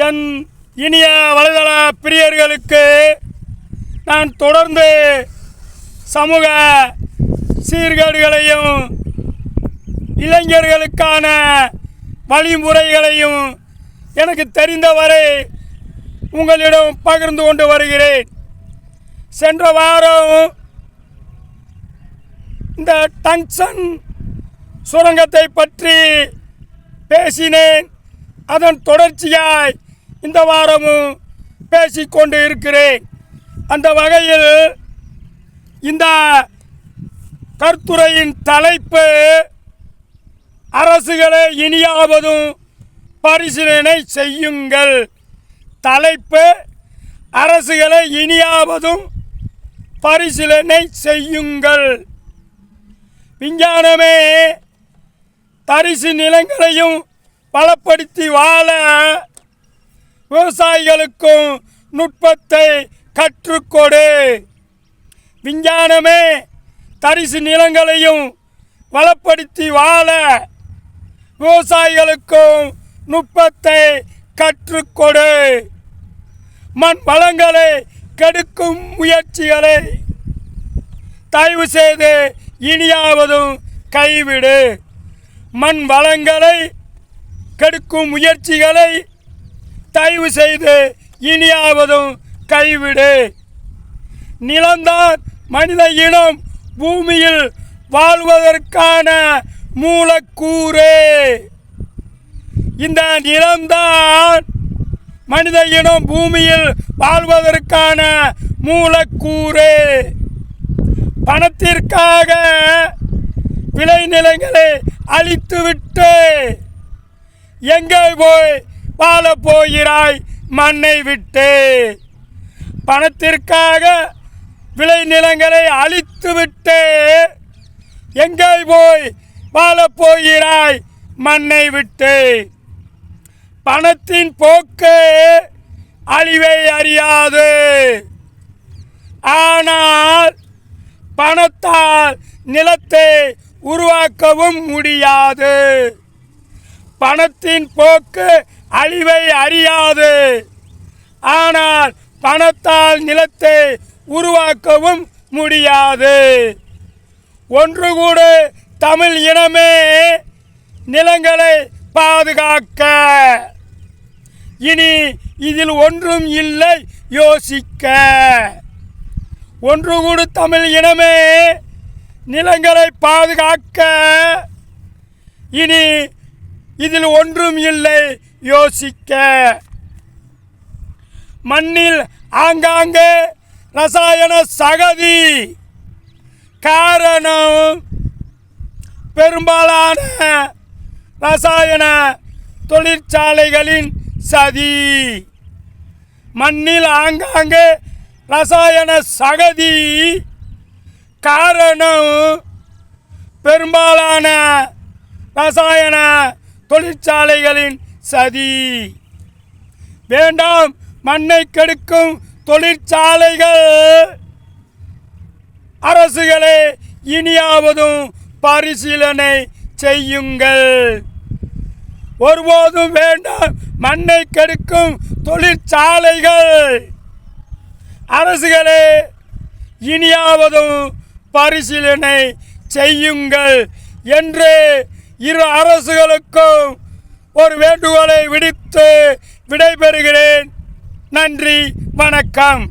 என் இனிய வலைதள பிரியர்களுக்கு நான் தொடர்ந்து சமூக சீர்கேடுகளையும் இளைஞர்களுக்கான வழிமுறைகளையும் எனக்கு தெரிந்தவரை உங்களிடம் பகிர்ந்து கொண்டு வருகிறேன். சென்ற வாரம் இந்த டங்ஸ்டன் சுரங்கத்தை பற்றி பேசினேன். அதன் தொடர்ச்சியாய் இந்த வாரமும் பேசிக்கொண்டு இருக்கிறேன். அந்த வகையில் இந்த கருத்துரையின் தலைப்பு அரசுகளை இனியாவதும் பரிசீலனை செய்யுங்கள். தலைப்பு அரசுகளை இனியாவதும் பரிசீலனை செய்யுங்கள். விஞ்ஞானமே தரிசு நிலங்களையும் பலப்படுத்தி வாழ விவசாயிகளுக்கும் நுட்பத்தை கற்றுக்கொடு. விஞ்ஞானமே தரிசு நிலங்களையும் வளப்படுத்தி வாழ விவசாயிகளுக்கும் நுட்பத்தை கற்றுக்கொடு. மண் வளங்களை கெடுக்கும் முயற்சிகளை தயவு செய்து இனியாவதும் கைவிடு. மண் வளங்களை கெடுக்கும் முயற்சிகளை தயவு செய்து இனியாவதும் கைவிடு. நிலம்தான் மனித இனம் பூமியில் வாழ்வதற்கான மூலக்கூறு. இந்த நிலம்தான் மனித இனம் பூமியில் வாழ்வதற்கான மூலக்கூறு. பணத்திற்காக விளைநிலங்களை அழித்துவிட்டு எங்கே போய் வாழப் போகிறாய் மண்ணை விட்டு? பணத்திற்காக விளைநிலங்களை அழித்துவிட்டு எங்கே போய் வாழப் போகிறாய் மண்ணை விட்டு? பணத்தின் போக்கு அழிவை அறியாது. ஆனால் பணத்தால் நிலத்தை உருவாக்கவும் முடியாது. பணத்தின் போக்கு அழிவை அறியாது. ஆனால் பணத்தால் நிலத்தை உருவாக்கவும் முடியாது. ஒன்று கூட தமிழ் இனமே நிலங்களை பாதுகாக்க. இனி இதில் ஒன்றும் இல்லை யோசிக்க. ஒன்று கூட தமிழ் இனமே நிலங்களை பாதுகாக்க. இனி இதில் ஒன்றும் இல்லை யோசிக்க. மண்ணில் ஆங்காங்கே ரசாயன சகதி. காரணம் பெரும்பாலான ரசாயன தொழிற்சாலைகளின் சதி. மண்ணில் ஆங்காங்கே ரசாயன சகதி. காரணம் பெரும்பாலான ரசாயன தொழிற்சாலைகளின் சதி. வேண்டாம் மண்ணை கெடுக்கும் தொழிற்சாலைகள். அரசுகளை இனியாவதும் பரிசீலனை செய்யுங்கள். ஒருபோதும் வேண்டாம் மண்ணை கெடுக்கும் தொழிற்சாலைகள். அரசுகளை இனியாவதும் பரிசீலனை செய்யுங்கள் என்று இரு அரசுகளுக்கும் ஒரு வேண்டுகோளை விடுத்து விடைபெறுகிறேன். நன்றி, வணக்கம்.